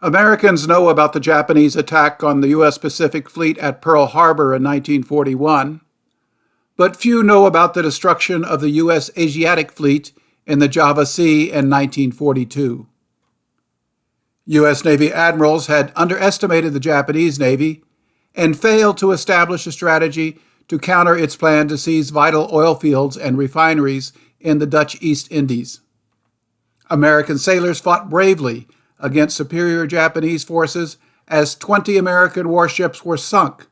Americans know about the Japanese attack on the U.S. Pacific Fleet at Pearl Harbor in 1941, but few know about the destruction of the US Asiatic Fleet in the Java Sea in 1942. U.S. Navy admirals had underestimated the Japanese Navy and failed to establish a strategy to counter its plan to seize vital oil fields and refineries in the Dutch East Indies. American sailors fought bravely against superior Japanese forces as 20 American warships were sunk,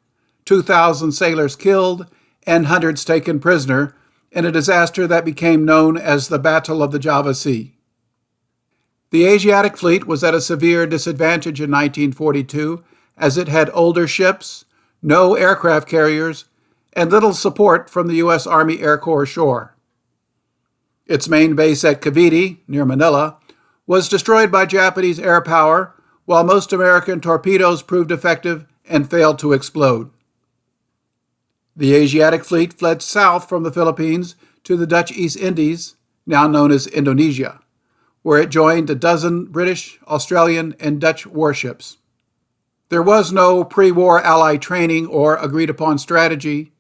2,000 sailors killed, and hundreds taken prisoner in a disaster that became known as the Battle of the Java Sea. The Asiatic Fleet was at a severe disadvantage in 1942 as it had older ships, no aircraft carriers, and little support from the U.S. Army Air Corps shore. Its main base at Cavite, near Manila, was destroyed by Japanese air power, while most American torpedoes proved effective and failed to explode. The Asiatic Fleet fled south from the Philippines to the Dutch East Indies, now known as Indonesia, where it joined a dozen British, Australian, and Dutch warships. There was no pre-war Allied training or agreed-upon strategy,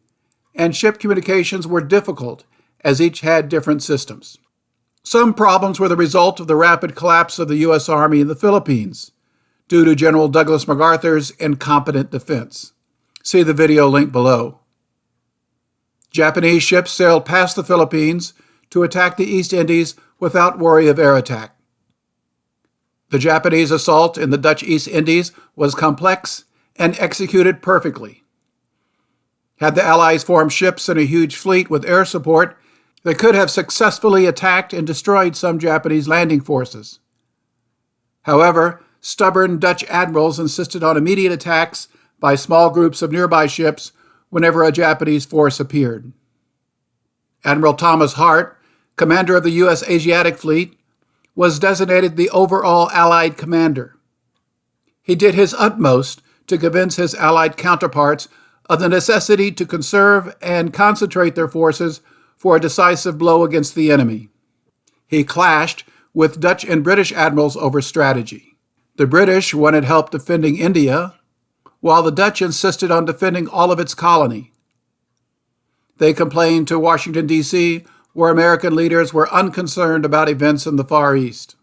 and ship communications were difficult as each had different systems. Some problems were the result of the rapid collapse of the U.S. Army in the Philippines due to General Douglas MacArthur's incompetent defense. See the video link below. Japanese ships sailed past the Philippines to attack the East Indies without worry of air attack. The Japanese assault in the Dutch East Indies was complex and executed perfectly. Had the Allies formed ships in a huge fleet with air support, they could have successfully attacked and destroyed some Japanese landing forces. However, stubborn Dutch admirals insisted on immediate attacks by small groups of nearby ships whenever a Japanese force appeared. Admiral Thomas Hart, commander of the U.S. Asiatic Fleet, was designated the overall Allied commander. He did his utmost to convince his Allied counterparts of the necessity to conserve and concentrate their forces for a decisive blow against the enemy. He clashed with Dutch and British admirals over strategy. The British wanted help defending India, while the Dutch insisted on defending all of its colony. They complained to Washington, D.C., where American leaders were unconcerned about events in the Far East.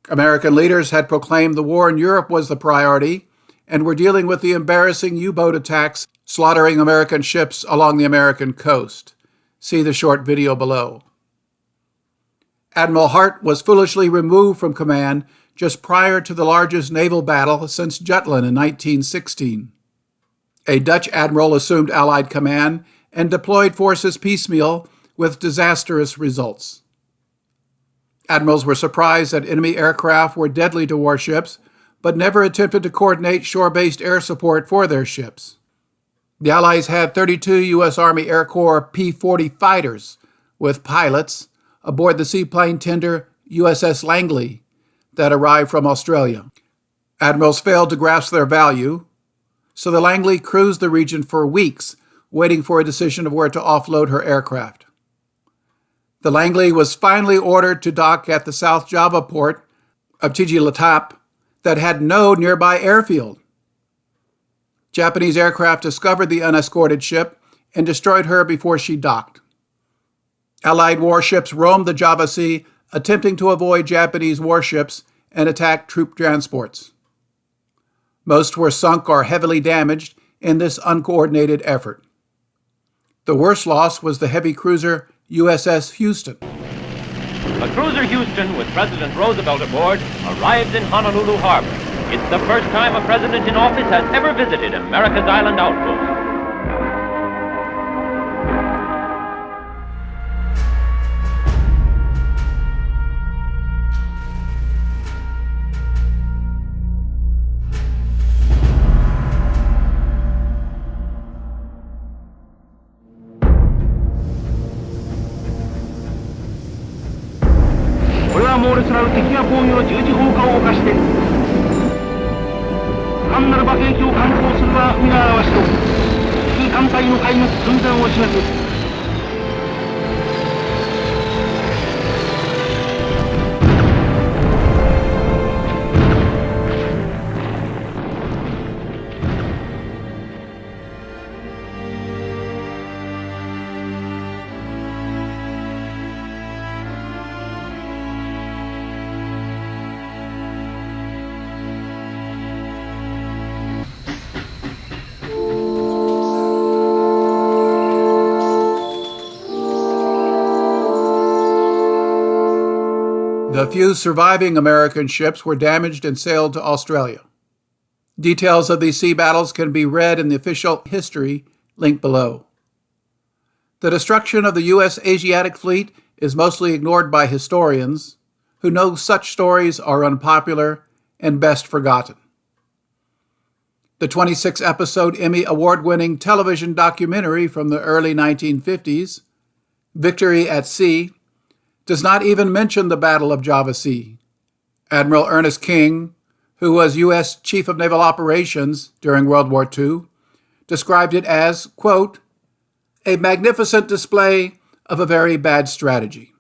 American leaders had proclaimed the war in Europe was the priority and were dealing with the embarrassing U-boat attacks slaughtering American ships along the American coast. See the short video below. Admiral Hart was foolishly removed from command just prior to the largest naval battle since Jutland in 1916. A Dutch admiral assumed Allied command and deployed forces piecemeal with disastrous results. Admirals were surprised that enemy aircraft were deadly to warships, but never attempted to coordinate shore-based air support for their ships. The Allies had 32 U.S. Army Air Corps P-40 fighters with pilots aboard the seaplane tender USS Langley that arrived from Australia. Admirals failed to grasp their value, so the Langley cruised the region for weeks, waiting for a decision of where to offload her aircraft. The Langley was finally ordered to dock at the South Java port of Tijilotap that had no nearby airfield. Japanese aircraft discovered the unescorted ship and destroyed her before she docked. Allied warships roamed the Java Sea, attempting to avoid Japanese warships and attack troop transports. Most were sunk or heavily damaged in this uncoordinated effort. The worst loss was the heavy cruiser USS Houston. The cruiser Houston, with President Roosevelt aboard, arrives in Honolulu Harbor. It's the first time a president in office has ever visited America's island outpost. 地放火を犯して単なる爆撃を敢行するは皆表しと敵艦隊の壊滅寸前を示す。The few surviving American ships were damaged and sailed to Australia. Details of these sea battles can be read in the official history linked below. The destruction of the US Asiatic Fleet is mostly ignored by historians who know such stories are unpopular and best forgotten. The 26-episode Emmy award-winning television documentary from the early 1950s, Victory at Sea, does not even mention the Battle of Java Sea. Admiral Ernest King, who was U.S. Chief of Naval Operations during World War II, described it as, quote, a magnificent display of a very bad strategy.